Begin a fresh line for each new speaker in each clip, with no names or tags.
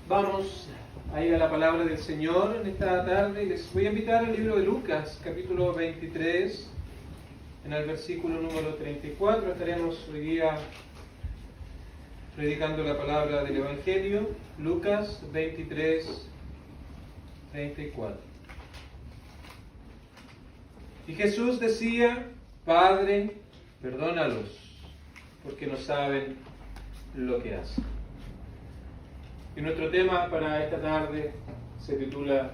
Vamos a ir a la palabra del Señor en esta tarde y les voy a invitar al libro de Lucas, capítulo 23, en el versículo número 34. Estaremos hoy día predicando la palabra del Evangelio, Lucas 23, 34. Y Jesús decía: Padre, perdónalos, porque no saben lo que hacen. Y nuestro tema para esta tarde se titula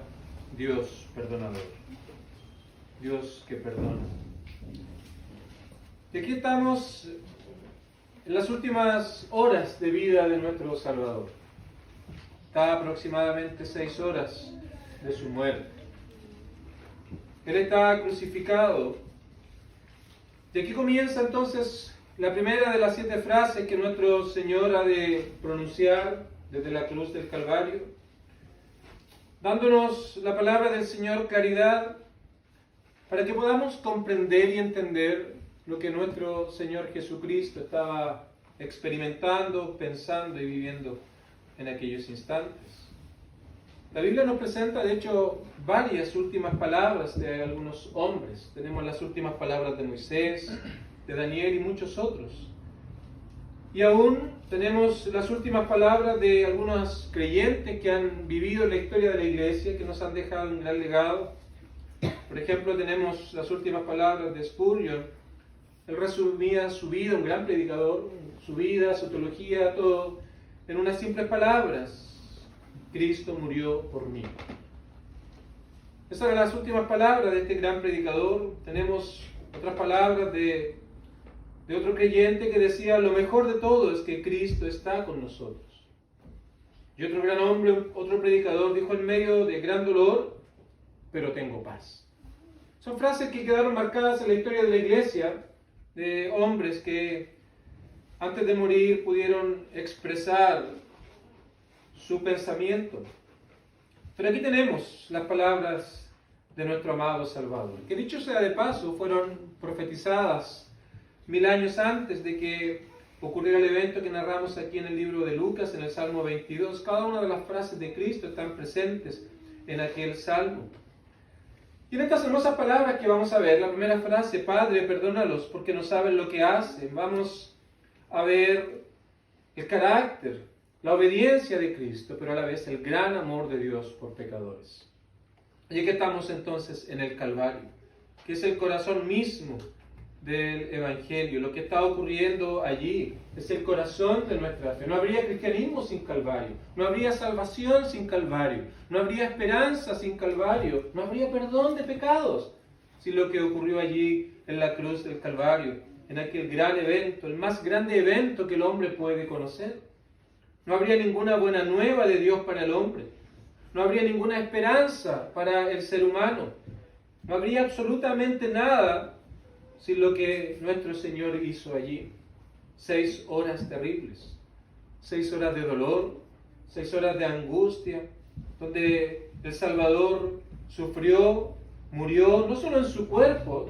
Dios perdonador. Dios que perdona. Y aquí estamos en las últimas horas de vida de nuestro Salvador. Está aproximadamente 6 horas de su muerte. Él está crucificado. Y aquí comienza entonces la primera de las 7 frases que nuestro Señor ha de pronunciar desde la cruz del Calvario, dándonos la palabra del Señor caridad para que podamos comprender y entender lo que nuestro Señor Jesucristo estaba experimentando, pensando y viviendo en aquellos instantes. La Biblia nos presenta, de hecho, varias últimas palabras de algunos hombres. Tenemos las últimas palabras de Moisés, de Daniel y muchos otros. Y aún tenemos las últimas palabras de algunos creyentes que han vivido la historia de la iglesia, que nos han dejado un gran legado. Por ejemplo, tenemos las últimas palabras de Spurgeon. Él resumía su vida, un gran predicador, su vida, su teología, todo, en unas simples palabras: Cristo murió por mí. Esas eran las últimas palabras de este gran predicador. Tenemos otras palabras de otro creyente que decía: lo mejor de todo es que Cristo está con nosotros. Y otro gran hombre, otro predicador, dijo: en medio de gran dolor, pero tengo paz. Son frases que quedaron marcadas en la historia de la iglesia, de hombres que antes de morir pudieron expresar su pensamiento. Pero aquí tenemos las palabras de nuestro amado Salvador, que dicho sea de paso, fueron profetizadas 1000 años antes de que ocurriera el evento que narramos aquí en el libro de Lucas, en el Salmo 22. Cada una de las frases de Cristo están presentes en aquel Salmo. Y en estas hermosas palabras que vamos a ver, la primera frase: Padre, perdónalos porque no saben lo que hacen. Vamos a ver el carácter, la obediencia de Cristo, pero a la vez el gran amor de Dios por pecadores. Y aquí estamos entonces en el Calvario, que es el corazón mismo del Evangelio. Lo que está ocurriendo allí es el corazón de nuestra fe. No habría cristianismo sin Calvario, no habría salvación sin Calvario, no habría esperanza sin Calvario, no habría perdón de pecados sin lo que ocurrió allí en la cruz del Calvario, en aquel gran evento, el más grande evento que el hombre puede conocer. No habría ninguna buena nueva de Dios para el hombre, no habría ninguna esperanza para el ser humano, no habría absolutamente nada sin lo que nuestro Señor hizo allí. 6 horas terribles, 6 horas de dolor, 6 horas de angustia, donde el Salvador sufrió, murió, no solo en su cuerpo,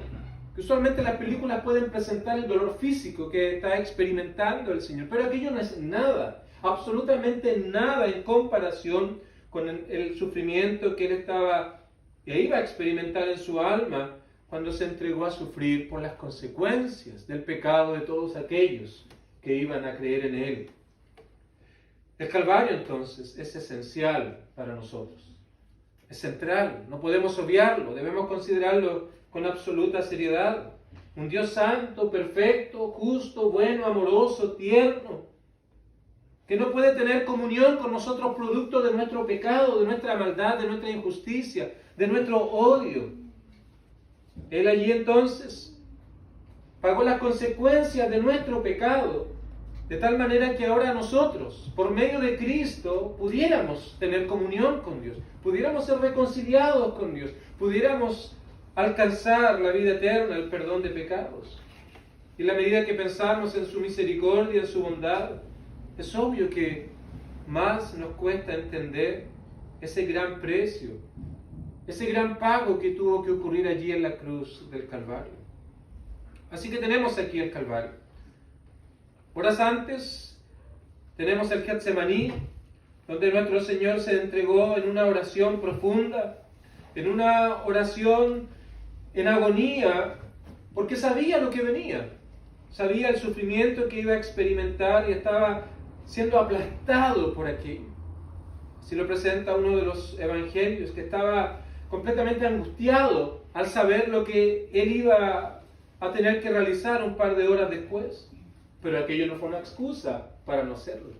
que usualmente las películas pueden presentar el dolor físico que está experimentando el Señor, pero aquello no es nada, absolutamente nada en comparación con el sufrimiento que Él estaba e iba a experimentar en su alma cuando se entregó a sufrir por las consecuencias del pecado de todos aquellos que iban a creer en Él. El Calvario, entonces, es esencial para nosotros. Es central, no podemos obviarlo, debemos considerarlo con absoluta seriedad. Un Dios santo, perfecto, justo, bueno, amoroso, tierno, que no puede tener comunión con nosotros producto de nuestro pecado, de nuestra maldad, de nuestra injusticia, de nuestro odio. Él allí entonces pagó las consecuencias de nuestro pecado, de tal manera que ahora nosotros, por medio de Cristo, pudiéramos tener comunión con Dios, pudiéramos ser reconciliados con Dios, pudiéramos alcanzar la vida eterna, el perdón de pecados. Y en la medida que pensamos en su misericordia, en su bondad, es obvio que más nos cuesta entender ese gran precio, ese gran pago que tuvo que ocurrir allí en la cruz del Calvario. Así que tenemos aquí el Calvario. Horas antes tenemos el Getsemaní, donde nuestro Señor se entregó en una oración profunda, en una oración en agonía, porque sabía lo que venía, sabía el sufrimiento que iba a experimentar y estaba siendo aplastado por aquello. Así lo presenta uno de los evangelios, que estaba completamente angustiado al saber lo que él iba a tener que realizar un par de horas después. Pero aquello no fue una excusa para no hacerlo.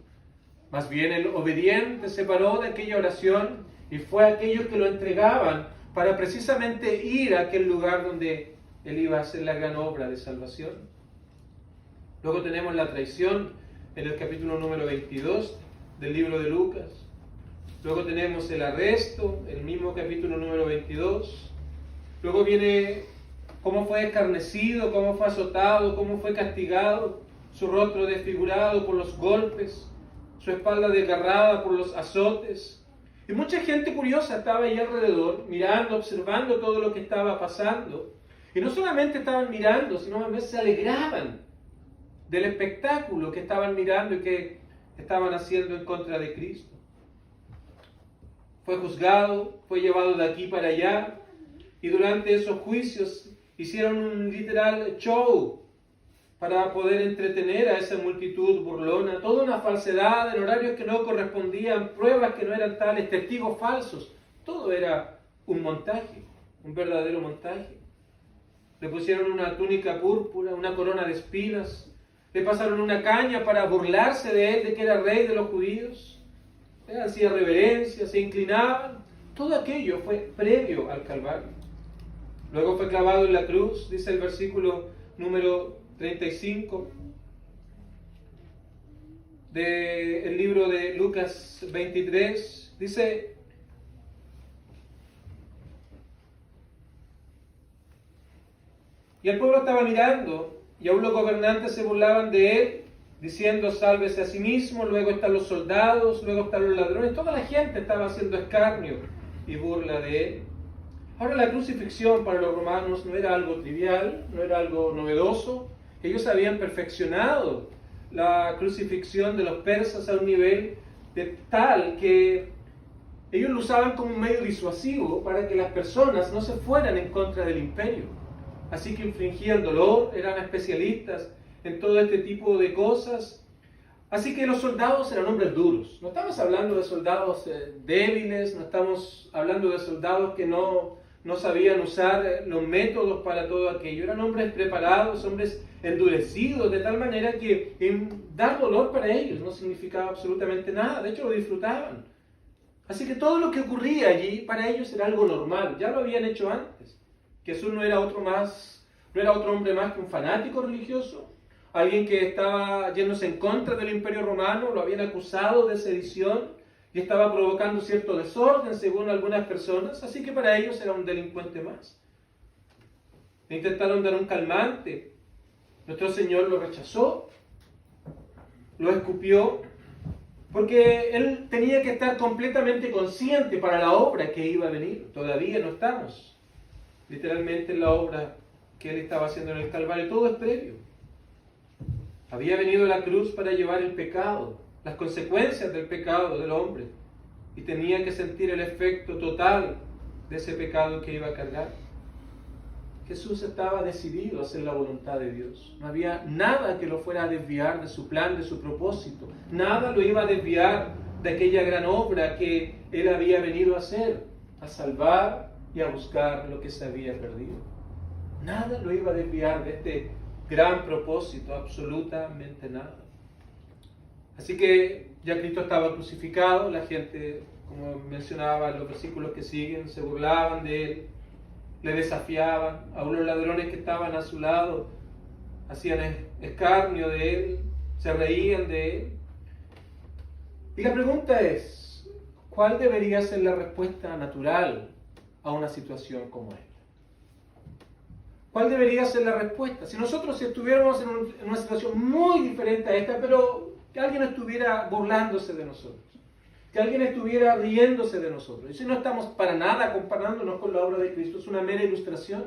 Más bien el obediente se paró de aquella oración y fue a aquellos que lo entregaban para precisamente ir a aquel lugar donde él iba a hacer la gran obra de salvación. Luego tenemos la traición en el capítulo número 22 del libro de Lucas. Luego tenemos el arresto, el mismo capítulo número 22. Luego viene cómo fue escarnecido, cómo fue azotado, cómo fue castigado, su rostro desfigurado por los golpes, su espalda desgarrada por los azotes. Y mucha gente curiosa estaba ahí alrededor, mirando, observando todo lo que estaba pasando. Y no solamente estaban mirando, sino a veces se alegraban del espectáculo que estaban mirando y que estaban haciendo en contra de Cristo. Fue juzgado, fue llevado de aquí para allá, y durante esos juicios hicieron un literal show para poder entretener a esa multitud burlona, toda una falsedad en horarios que no correspondían, pruebas que no eran tales, testigos falsos. Todo era un montaje, un verdadero montaje. Le pusieron una túnica púrpura, una corona de espinas, le pasaron una caña para burlarse de él, de que era rey de los judíos. Hacía reverencia, se inclinaban. Todo aquello fue previo al Calvario. Luego fue clavado en la cruz, dice el versículo número 35 del libro de Lucas 23, dice: y el pueblo estaba mirando, y aún los gobernantes se burlaban de él, diciendo: sálvese a sí mismo. Luego están los soldados, luego están los ladrones. Toda la gente estaba haciendo escarnio y burla de él. Ahora, la crucifixión para los romanos no era algo trivial, no era algo novedoso. Ellos habían perfeccionado la crucifixión de los persas a un nivel de tal que ellos lo usaban como un medio disuasivo para que las personas no se fueran en contra del imperio. Así que infligían dolor, eran especialistas en todo este tipo de cosas. Así que los soldados eran hombres duros. No estamos hablando de soldados débiles, no estamos hablando de soldados que no sabían usar los métodos para todo aquello. Eran hombres preparados, hombres endurecidos, de tal manera que dar dolor para ellos no significaba absolutamente nada. De hecho, lo disfrutaban. Así que todo lo que ocurría allí para ellos era algo normal. Ya lo habían hecho antes. Jesús no era otro hombre más que un fanático religioso, alguien que estaba yéndose en contra del imperio romano. Lo habían acusado de sedición y estaba provocando cierto desorden según algunas personas, así que para ellos era un delincuente más. Intentaron dar un calmante. Nuestro Señor lo rechazó, lo escupió, porque Él tenía que estar completamente consciente para la obra que iba a venir. Todavía no estamos literalmente en la obra que Él estaba haciendo en el Calvario. Todo es previo. Había venido a la cruz para llevar el pecado, las consecuencias del pecado del hombre, y tenía que sentir el efecto total de ese pecado que iba a cargar. Jesús estaba decidido a hacer la voluntad de Dios. No había nada que lo fuera a desviar de su plan, de su propósito. Nada lo iba a desviar de aquella gran obra que Él había venido a hacer, a salvar y a buscar lo que se había perdido. Nada lo iba a desviar de este gran propósito, absolutamente nada. Así que ya Cristo estaba crucificado, la gente, como mencionaba en los versículos que siguen, se burlaban de Él, le desafiaban. A unos ladrones que estaban a su lado hacían escarnio de Él, se reían de Él. Y la pregunta es, ¿cuál debería ser la respuesta natural a una situación como esta? ¿Cuál debería ser la respuesta? Si nosotros estuviéramos en una situación muy diferente a esta, pero que alguien estuviera burlándose de nosotros, que alguien estuviera riéndose de nosotros. Y si no estamos para nada comparándonos con la obra de Cristo, es una mera ilustración.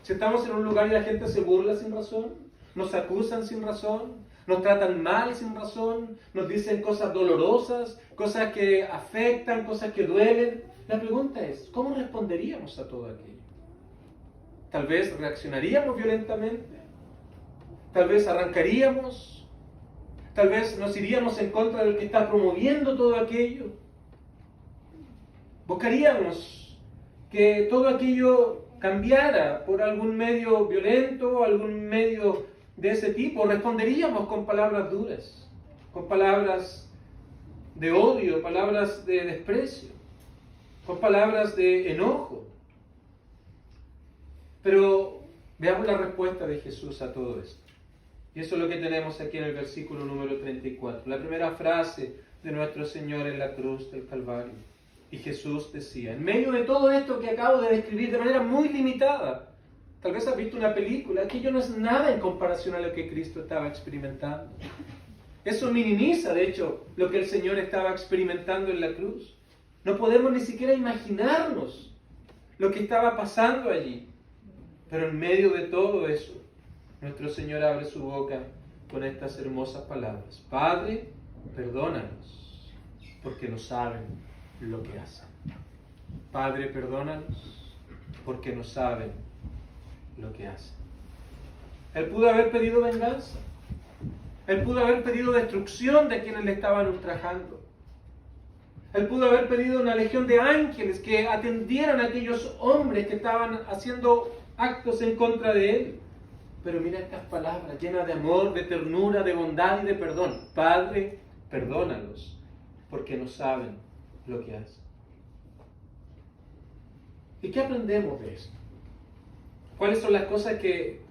Si estamos en un lugar y la gente se burla sin razón, nos acusan sin razón, nos tratan mal sin razón, nos dicen cosas dolorosas, cosas que afectan, cosas que duelen. La pregunta es, ¿cómo responderíamos a todo aquello? Tal vez reaccionaríamos violentamente, tal vez arrancaríamos, tal vez nos iríamos en contra del que está promoviendo todo aquello. Buscaríamos que todo aquello cambiara por algún medio violento, algún medio de ese tipo. Responderíamos con palabras duras, con palabras de odio, palabras de desprecio, con palabras de enojo. Pero veamos la respuesta de Jesús a todo esto. Y eso es lo que tenemos aquí en el versículo número 34. La primera frase de nuestro Señor en la cruz del Calvario. Y Jesús decía, en medio de todo esto que acabo de describir de manera muy limitada, tal vez has visto una película, aquello no es nada en comparación a lo que Cristo estaba experimentando. Eso minimiza, de hecho, lo que el Señor estaba experimentando en la cruz. No podemos ni siquiera imaginarnos lo que estaba pasando allí. Pero en medio de todo eso, nuestro Señor abre su boca con estas hermosas palabras. Padre, perdónanos, porque no saben lo que hacen. Padre, perdónanos, porque no saben lo que hacen. Él pudo haber pedido venganza. Él pudo haber pedido destrucción de quienes le estaban ultrajando. Él pudo haber pedido una legión de ángeles que atendieran a aquellos hombres que estaban haciendo actos en contra de él. Pero mira estas palabras llenas de amor, de ternura, de bondad y de perdón. Padre, perdónalos, porque no saben lo que hacen. ¿Y qué aprendemos de esto? ¿Cuáles son las cosas que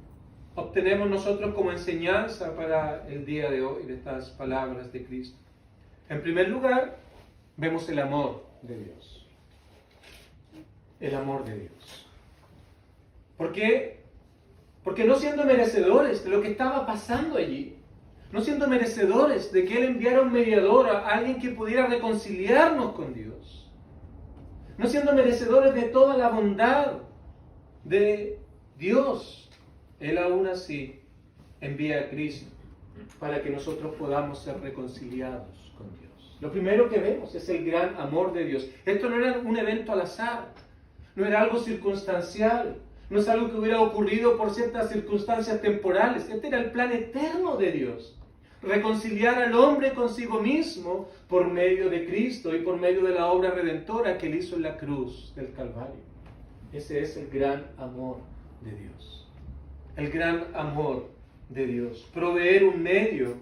obtenemos nosotros como enseñanza para el día de hoy de estas palabras de Cristo? En primer lugar, vemos el amor de Dios. El amor de Dios. ¿Por qué? Porque no siendo merecedores de lo que estaba pasando allí, no siendo merecedores de que Él enviara un mediador, a alguien que pudiera reconciliarnos con Dios, no siendo merecedores de toda la bondad de Dios, Él aún así envía a Cristo para que nosotros podamos ser reconciliados con Dios. Lo primero que vemos es el gran amor de Dios. Esto no era un evento al azar, no era algo circunstancial, no es algo que hubiera ocurrido por ciertas circunstancias temporales. Este era el plan eterno de Dios. Reconciliar al hombre consigo mismo por medio de Cristo y por medio de la obra redentora que Él hizo en la cruz del Calvario. Ese es el gran amor de Dios. El gran amor de Dios. Proveer un medio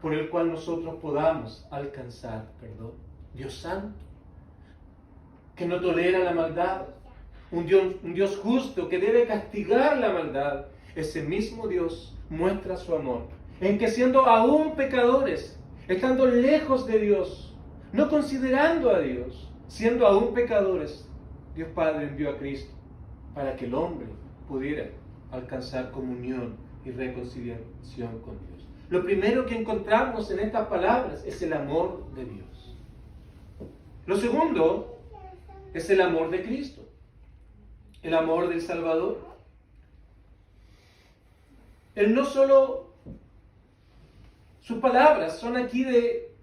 por el cual nosotros podamos alcanzar perdón. Dios santo, que no tolera la maldad. Un Dios justo que debe castigar la maldad. Ese mismo Dios muestra su amor en que siendo aún pecadores, estando lejos de Dios, no considerando a Dios, siendo aún pecadores, Dios Padre envió a Cristo para que el hombre pudiera alcanzar comunión y reconciliación con Dios. Lo primero que encontramos en estas palabras es el amor de Dios. Lo segundo es el amor de Cristo, el amor del Salvador. Él no solo, sus palabras son aquí de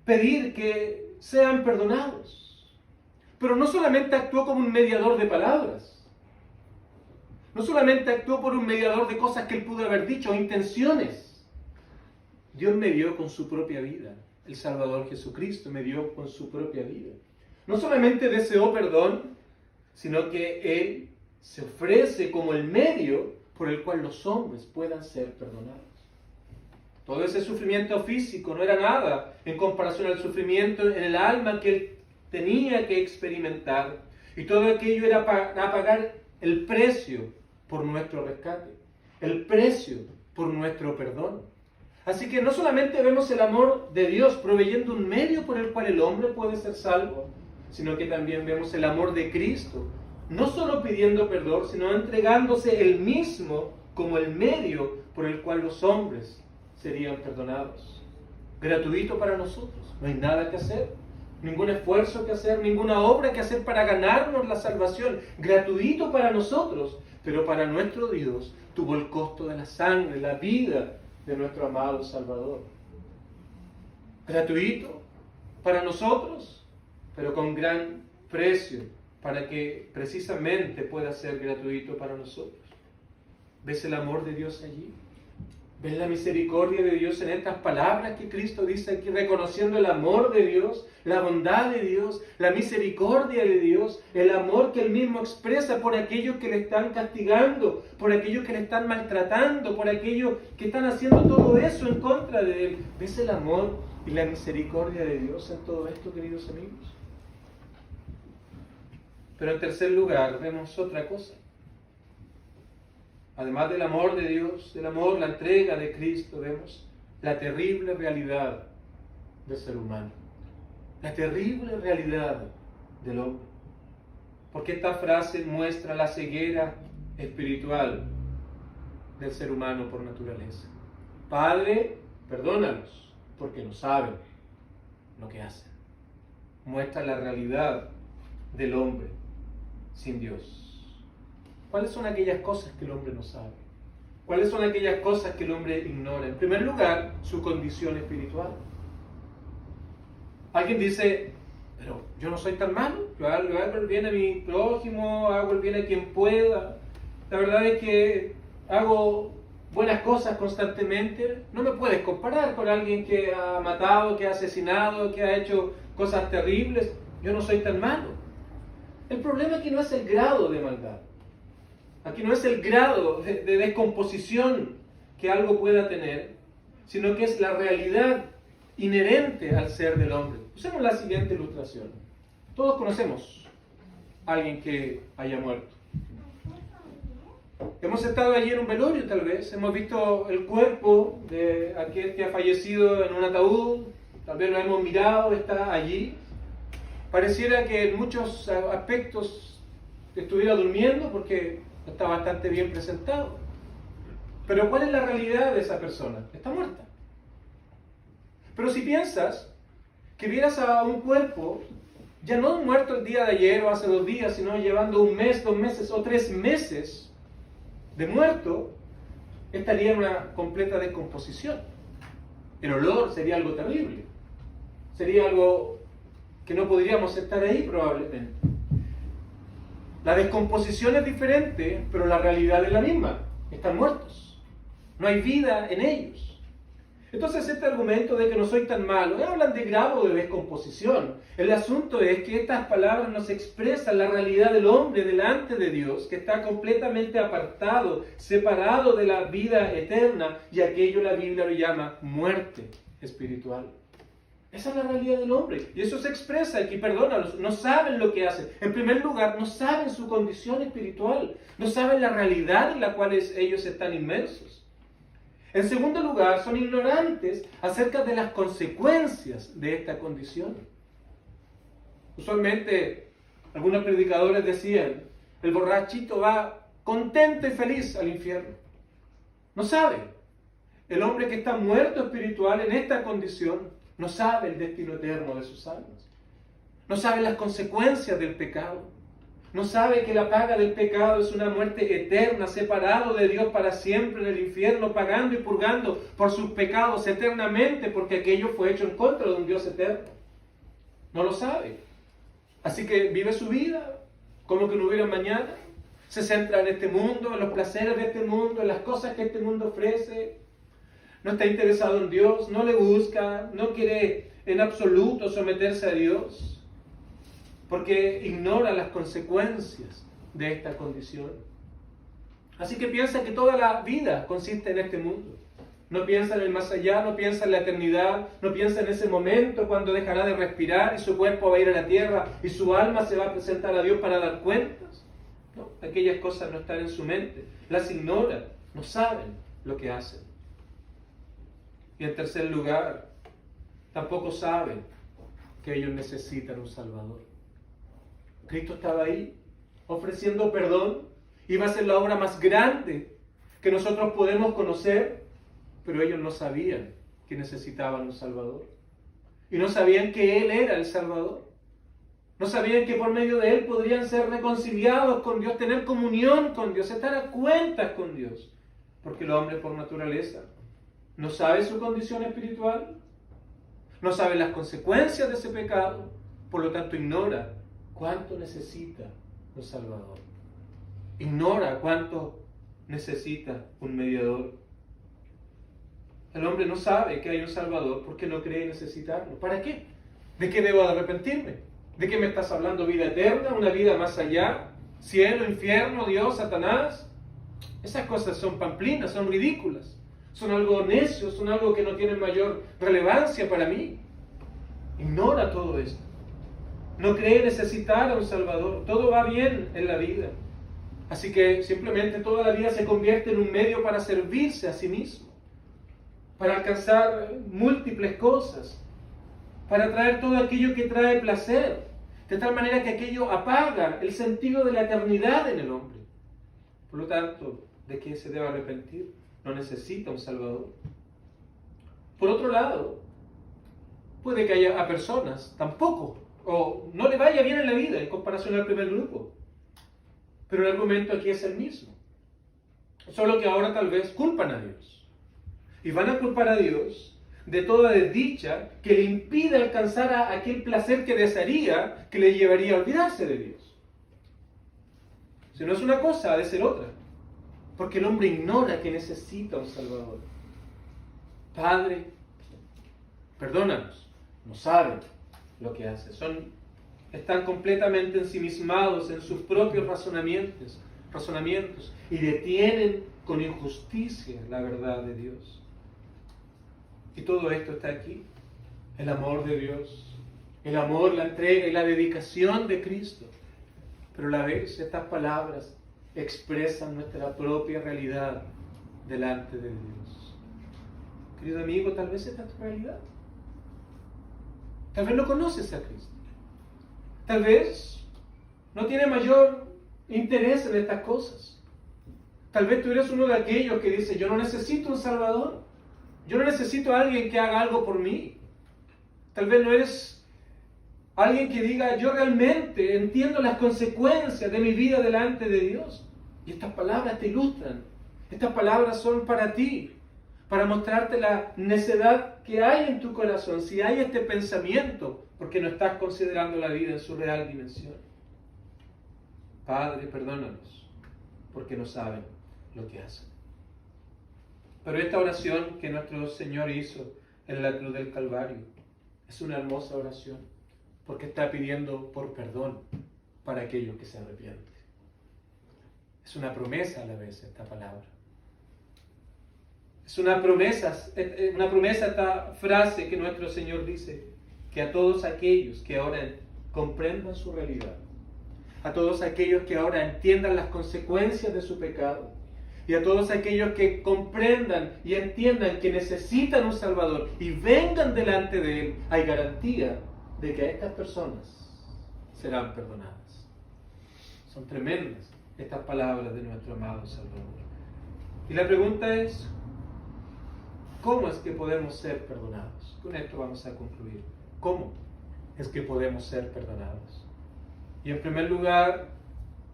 pedir que sean perdonados, pero no solamente actuó como un mediador de palabras, no solamente actuó por un mediador de cosas que él pudo haber dicho, intenciones. Dios medió con su propia vida. El Salvador Jesucristo medió con su propia vida. No solamente deseó perdón, sino que Él se ofrece como el medio por el cual los hombres puedan ser perdonados. Todo ese sufrimiento físico no era nada en comparación al sufrimiento en el alma que Él tenía que experimentar. Y todo aquello era para pagar el precio por nuestro rescate, el precio por nuestro perdón. Así que no solamente vemos el amor de Dios proveyendo un medio por el cual el hombre puede ser salvo, sino que también vemos el amor de Cristo, no solo pidiendo perdón, sino entregándose Él mismo como el medio por el cual los hombres serían perdonados. Gratuito para nosotros, no hay nada que hacer, ningún esfuerzo que hacer, ninguna obra que hacer para ganarnos la salvación. Gratuito para nosotros, pero para nuestro Dios tuvo el costo de la sangre, la vida de nuestro amado Salvador. Gratuito para nosotros, pero con gran precio, para que precisamente pueda ser gratuito para nosotros. ¿Ves el amor de Dios allí? ¿Ves la misericordia de Dios en estas palabras que Cristo dice aquí, reconociendo el amor de Dios, la bondad de Dios, la misericordia de Dios, el amor que Él mismo expresa por aquellos que le están castigando, por aquellos que le están maltratando, por aquellos que están haciendo todo eso en contra de Él? ¿Ves el amor y la misericordia de Dios en todo esto, queridos amigos? Pero en tercer lugar, vemos otra cosa. Además del amor de Dios, del amor, la entrega de Cristo, vemos la terrible realidad del ser humano. La terrible realidad del hombre. Porque esta frase muestra la ceguera espiritual del ser humano por naturaleza. Padre, perdónalos, porque no saben lo que hacen. Muestra la realidad del hombre sin Dios. ¿Cuáles son aquellas cosas que el hombre no sabe? ¿Cuáles son aquellas cosas que el hombre ignora? En primer lugar, su condición espiritual. Alguien dice, pero yo no soy tan malo, yo hago el bien a mi prójimo, hago el bien a quien pueda. La verdad es que hago buenas cosas constantemente. No me puedes comparar con alguien que ha matado, que ha asesinado, que ha hecho cosas terribles. Yo no soy tan malo. El problema aquí no es el grado de maldad. Aquí no es el grado de descomposición que algo pueda tener, sino que es la realidad inherente al ser del hombre. Usemos la siguiente ilustración. Todos conocemos a alguien que haya muerto. Hemos estado allí en un velorio tal vez, hemos visto el cuerpo de aquel que ha fallecido en un ataúd, tal vez lo hemos mirado, está allí. Pareciera que en muchos aspectos estuviera durmiendo porque está bastante bien presentado. Pero ¿cuál es la realidad de esa persona? Está muerta. Pero si piensas que vieras a un cuerpo, ya no muerto el día de ayer o hace 2 días, sino llevando 1 mes, 2 meses o 3 meses de muerto, estaría en una completa descomposición. El olor sería algo terrible. Sería algo que no podríamos estar ahí probablemente. La descomposición es diferente, pero la realidad es la misma. Están muertos. No hay vida en ellos. Entonces este argumento de que no soy tan malo, hablan de grado de descomposición. El asunto es que estas palabras nos expresan la realidad del hombre delante de Dios, que está completamente apartado, separado de la vida eterna, y aquello la Biblia lo llama muerte espiritual. Esa es la realidad del hombre. Y eso se expresa aquí, perdónalos, no saben lo que hacen. En primer lugar, no saben su condición espiritual. No saben la realidad en la cual ellos están inmersos. En segundo lugar, son ignorantes acerca de las consecuencias de esta condición. Usualmente, algunos predicadores decían, el borrachito va contento y feliz al infierno. No sabe. El hombre que está muerto espiritual en esta condición no sabe el destino eterno de sus almas. No sabe las consecuencias del pecado. No sabe que la paga del pecado es una muerte eterna, separado de Dios para siempre en el infierno, pagando y purgando por sus pecados eternamente, porque aquello fue hecho en contra de un Dios eterno. No lo sabe. Así que vive su vida como que no hubiera mañana. Se centra en este mundo, en los placeres de este mundo, en las cosas que este mundo ofrece. No está interesado en Dios, no le busca, no quiere en absoluto someterse a Dios, porque ignora las consecuencias de esta condición. Así que piensa que toda la vida consiste en este mundo. No piensa en el más allá, no piensa en la eternidad, no piensa en ese momento cuando dejará de respirar y su cuerpo va a ir a la tierra y su alma se va a presentar a Dios para dar cuentas. No, aquellas cosas no están en su mente, las ignora, no saben lo que hacen. Y en tercer lugar, tampoco saben que ellos necesitan un Salvador. Cristo estaba ahí, ofreciendo perdón, iba a ser la obra más grande que nosotros podemos conocer, pero ellos no sabían que necesitaban un Salvador. Y no sabían que Él era el Salvador. No sabían que por medio de Él podrían ser reconciliados con Dios, tener comunión con Dios, estar a cuentas con Dios. Porque el hombre por naturaleza no sabe su condición espiritual, no sabe las consecuencias de ese pecado, por lo tanto ignora cuánto necesita un Salvador. Ignora cuánto necesita un mediador. El hombre no sabe que hay un Salvador porque no cree necesitarlo. ¿Para qué? ¿De qué debo arrepentirme? ¿De qué me estás hablando? ¿Vida eterna? ¿Una vida más allá? ¿Cielo, infierno, Dios, Satanás? Esas cosas son pamplinas, son ridículas. Son algo necio, son algo que no tiene mayor relevancia para mí. Ignora todo esto. No cree necesitar a un Salvador. Todo va bien en la vida. Así que simplemente toda la vida se convierte en un medio para servirse a sí mismo, para alcanzar múltiples cosas, para traer todo aquello que trae placer, de tal manera que aquello apaga el sentido de la eternidad en el hombre. Por lo tanto, ¿de qué se debe arrepentir? No necesita un Salvador. Por otro lado, puede que haya a personas tampoco, o no le vaya bien en la vida en comparación al primer grupo. Pero el argumento aquí es el mismo. Solo que ahora tal vez culpan a Dios. Y van a culpar a Dios de toda desdicha que le impide alcanzar a aquel placer que desearía, que le llevaría a olvidarse de Dios. Si no es una cosa, ha de ser otra. Porque el hombre ignora que necesita un Salvador. Padre, perdónanos. No saben lo que hace. Están completamente ensimismados en sus propios razonamientos y detienen con injusticia la verdad de Dios. Y todo esto está aquí. El amor de Dios, el amor, la entrega y la dedicación de Cristo. Pero a la vez estas palabras expresan nuestra propia realidad delante de Dios. Querido amigo, tal vez esta es tu realidad. Tal vez no conoces a Cristo. Tal vez no tiene mayor interés en estas cosas. Tal vez tú eres uno de aquellos que dice, yo no necesito un Salvador. Yo no necesito a alguien que haga algo por mí. Tal vez no eres alguien que diga, yo realmente entiendo las consecuencias de mi vida delante de Dios. Y estas palabras te ilustran. Estas palabras son para ti, para mostrarte la necedad que hay en tu corazón, si hay este pensamiento, porque no estás considerando la vida en su real dimensión. Padre, perdónanos, porque no saben lo que hacen. Pero esta oración que nuestro Señor hizo en la cruz del Calvario es una hermosa oración, porque está pidiendo por perdón para aquellos que se arrepienten. Es una promesa a la vez esta palabra. Es una promesa esta frase que nuestro Señor dice, que a todos aquellos que ahora comprendan su realidad, a todos aquellos que ahora entiendan las consecuencias de su pecado, y a todos aquellos que comprendan y entiendan que necesitan un Salvador y vengan delante de Él, hay garantía de que estas personas serán perdonadas. Son tremendas estas palabras de nuestro amado Salvador. Y la pregunta es, ¿cómo es que podemos ser perdonados? Con esto vamos a concluir. ¿Cómo es que podemos ser perdonados? Y en primer lugar,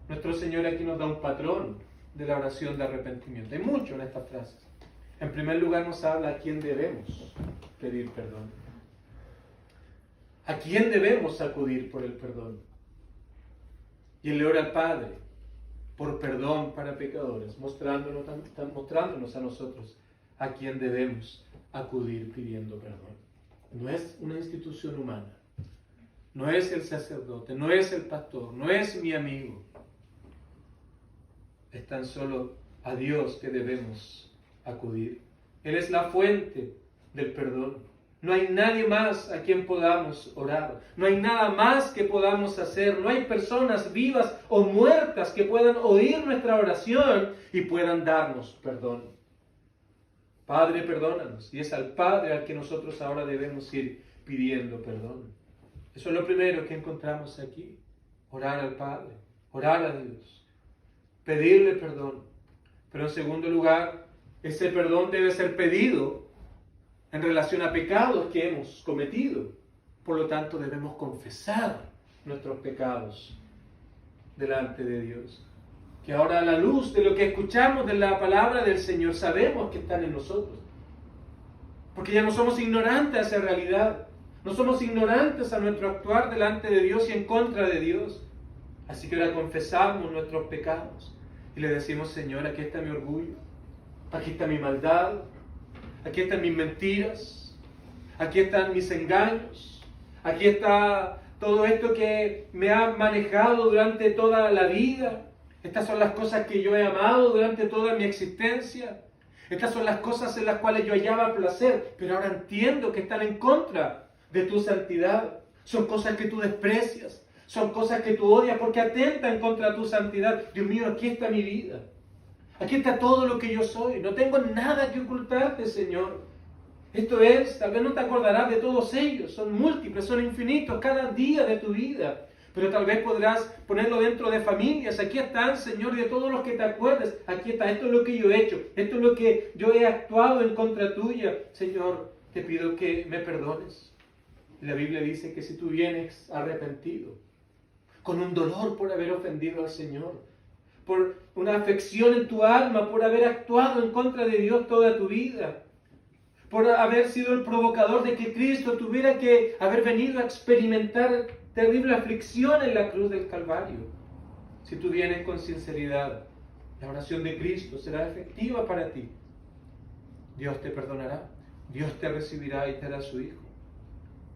nuestro Señor aquí nos da un patrón de la oración de arrepentimiento. Hay mucho en estas frases. En primer lugar nos habla a quién debemos pedir perdón. ¿A quién debemos acudir por el perdón? Y Él le ora al Padre por perdón para pecadores, mostrándonos a nosotros a quién debemos acudir pidiendo perdón. No es una institución humana, no es el sacerdote, no es el pastor, no es mi amigo. Es tan solo a Dios que debemos acudir. Él es la fuente del perdón. No hay nadie más a quien podamos orar. No hay nada más que podamos hacer. No hay personas vivas o muertas que puedan oír nuestra oración y puedan darnos perdón. Padre, perdónanos. Y es al Padre al que nosotros ahora debemos ir pidiendo perdón. Eso es lo primero que encontramos aquí. Orar al Padre, orar a Dios, pedirle perdón. Pero en segundo lugar, ese perdón debe ser pedido en relación a pecados que hemos cometido. Por lo tanto, debemos confesar nuestros pecados delante de Dios. Que ahora, a la luz de lo que escuchamos de la palabra del Señor, sabemos que están en nosotros. Porque ya no somos ignorantes de esa realidad. No somos ignorantes a nuestro actuar delante de Dios y en contra de Dios. Así que ahora confesamos nuestros pecados y le decimos, Señor, aquí está mi orgullo, aquí está mi maldad, aquí están mis mentiras, aquí están mis engaños, aquí está todo esto que me ha manejado durante toda la vida. Estas son las cosas que yo he amado durante toda mi existencia. Estas son las cosas en las cuales yo hallaba placer, pero ahora entiendo que están en contra de tu santidad. Son cosas que tú desprecias, son cosas que tú odias porque atentan contra tu santidad. Dios mío, aquí está mi vida. Aquí está todo lo que yo soy. No tengo nada que ocultarte, Señor. Esto es, tal vez no te acordarás de todos ellos. Son múltiples, son infinitos cada día de tu vida. Pero tal vez podrás ponerlo dentro de familias. Aquí están, Señor, y de todos los que te acuerdes. Aquí está, esto es lo que yo he hecho. Esto es lo que yo he actuado en contra tuya. Señor, te pido que me perdones. La Biblia dice que si tú vienes arrepentido, con un dolor por haber ofendido al Señor, por una afección en tu alma, por haber actuado en contra de Dios toda tu vida, por haber sido el provocador de que Cristo tuviera que haber venido a experimentar terrible aflicción en la cruz del Calvario. Si tú vienes con sinceridad, la oración de Cristo será efectiva para ti. Dios te perdonará, Dios te recibirá y te hará su Hijo.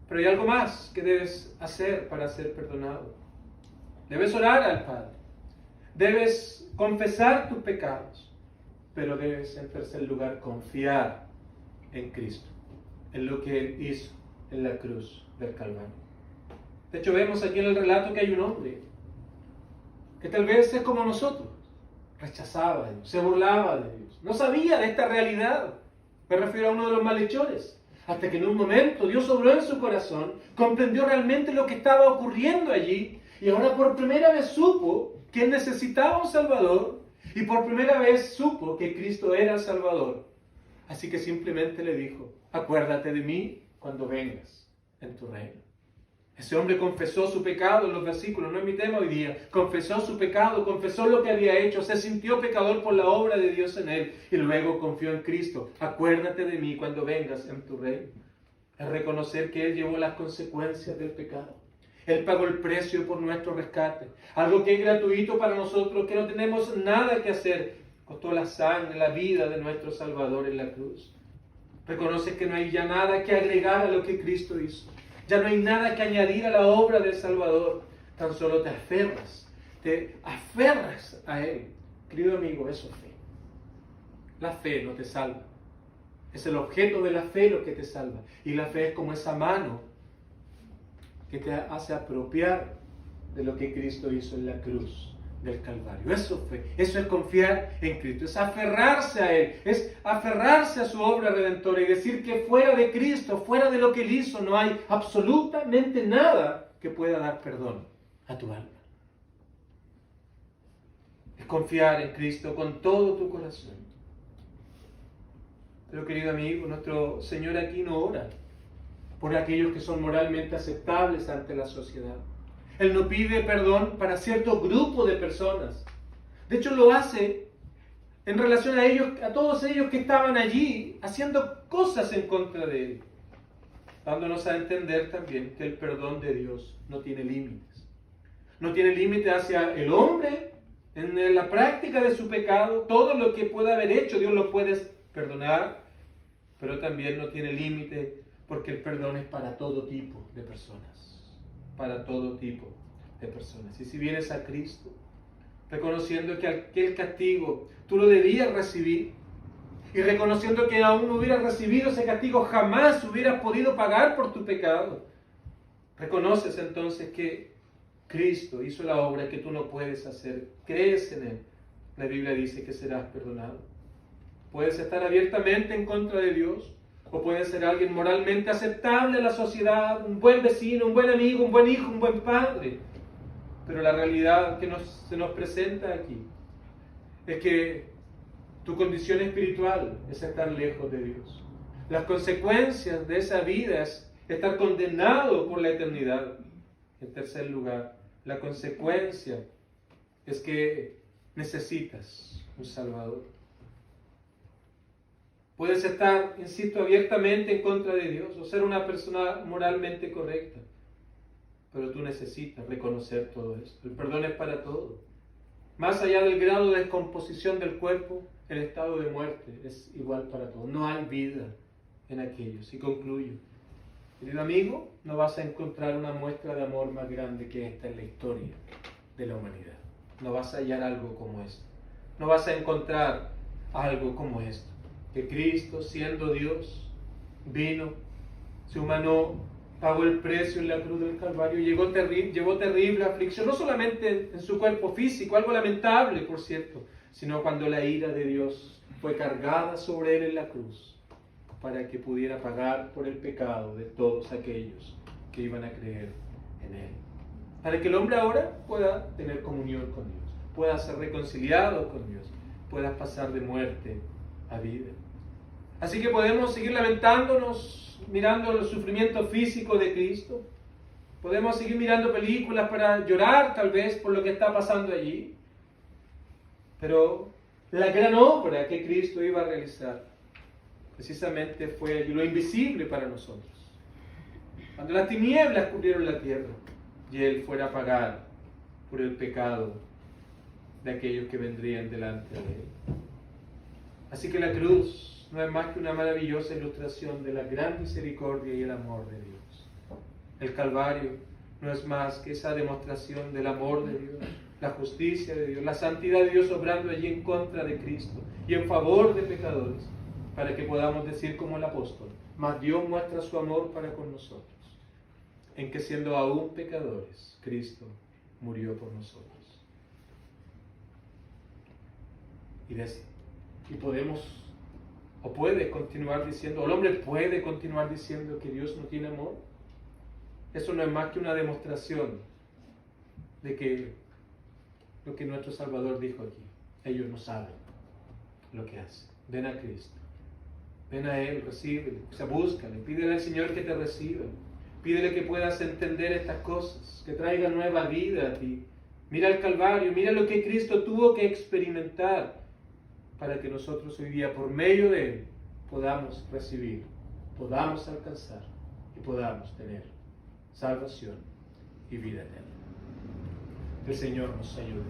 Pero hay algo más que debes hacer para ser perdonado. Debes orar al Padre, debes confesar tus pecados, pero debes en tercer lugar confiar en Cristo, en lo que Él hizo en la cruz del Calvario. De hecho, vemos aquí en el relato que hay un hombre que tal vez es como nosotros, rechazaba a Dios, se burlaba de Dios, no sabía de esta realidad. Me refiero a uno de los malhechores, hasta que en un momento Dios obró en su corazón, comprendió realmente lo que estaba ocurriendo allí, y ahora por primera vez supo que él necesitaba un Salvador, y por primera vez supo que Cristo era el Salvador. Así que simplemente le dijo, acuérdate de mí cuando vengas en tu reino. Ese hombre confesó su pecado en los versículos, no es mi tema hoy día. Confesó su pecado, confesó lo que había hecho, se sintió pecador por la obra de Dios en él y luego confió en Cristo. Acuérdate de mí cuando vengas en tu reino. Es reconocer que Él llevó las consecuencias del pecado. Él pagó el precio por nuestro rescate. Algo que es gratuito para nosotros, que no tenemos nada que hacer. Costó la sangre, la vida de nuestro Salvador en la cruz. Reconoces que no hay ya nada que agregar a lo que Cristo hizo. Ya no hay nada que añadir a la obra del Salvador. Tan solo te aferras a Él. Querido amigo, eso es fe. La fe no te salva. Es el objeto de la fe lo que te salva. Y la fe es como esa mano que te hace apropiar de lo que Cristo hizo en la cruz del Calvario. Eso es fe. Eso es confiar en Cristo. Es aferrarse a Él. Es aferrarse a su obra redentora y decir que fuera de Cristo, fuera de lo que Él hizo, no hay absolutamente nada que pueda dar perdón a tu alma. Es confiar en Cristo con todo tu corazón. Pero querido amigo, nuestro Señor aquí no ora por aquellos que son moralmente aceptables ante la sociedad. Él no pide perdón para cierto grupo de personas. De hecho, lo hace en relación a ellos, a todos ellos que estaban allí haciendo cosas en contra de Él, dándonos a entender también que el perdón de Dios no tiene límites. No tiene límite hacia el hombre en la práctica de su pecado. Todo lo que pueda haber hecho, Dios lo puede perdonar, pero también no tiene límite porque el perdón es para todo tipo de personas. Para todo tipo de personas. Y si vienes a Cristo, reconociendo que aquel castigo tú lo debías recibir, y reconociendo que aún no hubieras recibido ese castigo, jamás hubieras podido pagar por tu pecado, reconoces entonces que Cristo hizo la obra que tú no puedes hacer, crees en Él, la Biblia dice que serás perdonado. Puedes estar abiertamente en contra de Dios, o puedes ser alguien moralmente aceptable en la sociedad, un buen vecino, un buen amigo, un buen hijo, un buen padre. Pero la realidad que se nos presenta aquí es que tu condición espiritual es estar lejos de Dios. Las consecuencias de esa vida es estar condenado por la eternidad. En tercer lugar, la consecuencia es que necesitas un Salvador. Puedes estar, insisto, abiertamente en contra de Dios o ser una persona moralmente correcta. Pero tú necesitas reconocer todo esto. El perdón es para todo. Más allá del grado de descomposición del cuerpo, el estado de muerte es igual para todos. No hay vida en aquellos. Y concluyo. Querido amigo, no vas a encontrar una muestra de amor más grande que esta en la historia de la humanidad. No vas a hallar algo como esto. No vas a encontrar algo como esto. Que Cristo, siendo Dios, vino, se humanó, pagó el precio en la cruz del Calvario, llevó terrible aflicción, no solamente en su cuerpo físico, algo lamentable, por cierto, sino cuando la ira de Dios fue cargada sobre él en la cruz, para que pudiera pagar por el pecado de todos aquellos que iban a creer en él. Para que el hombre ahora pueda tener comunión con Dios, pueda ser reconciliado con Dios, pueda pasar de muerte a vida. Así que podemos seguir lamentándonos, mirando el sufrimiento físico de Cristo. Podemos seguir mirando películas para llorar tal vez por lo que está pasando allí. Pero la gran obra que Cristo iba a realizar precisamente fue lo invisible para nosotros. Cuando las tinieblas cubrieron la tierra y Él fuera a pagar por el pecado de aquellos que vendrían delante de Él. Así que la cruz no es más que una maravillosa ilustración de la gran misericordia y el amor de Dios. El Calvario no es más que esa demostración del amor de Dios, la justicia de Dios, la santidad de Dios obrando allí en contra de Cristo y en favor de pecadores, para que podamos decir como el apóstol, mas Dios muestra su amor para con nosotros, en que siendo aún pecadores, Cristo murió por nosotros. Y podemos, o puede continuar diciendo, o el hombre puede continuar diciendo que Dios no tiene amor. Eso no es más que una demostración de que lo que nuestro Salvador dijo aquí, ellos no saben lo que hacen. Ven a Cristo, ven a Él, recíbele, o sea, búscale, pídele al Señor que te reciba, pídele que puedas entender estas cosas, que traiga nueva vida a ti. Mira el Calvario, mira lo que Cristo tuvo que experimentar para que nosotros hoy día, por medio de Él, podamos recibir, podamos alcanzar y podamos tener salvación y vida eterna. Que el Señor nos ayude.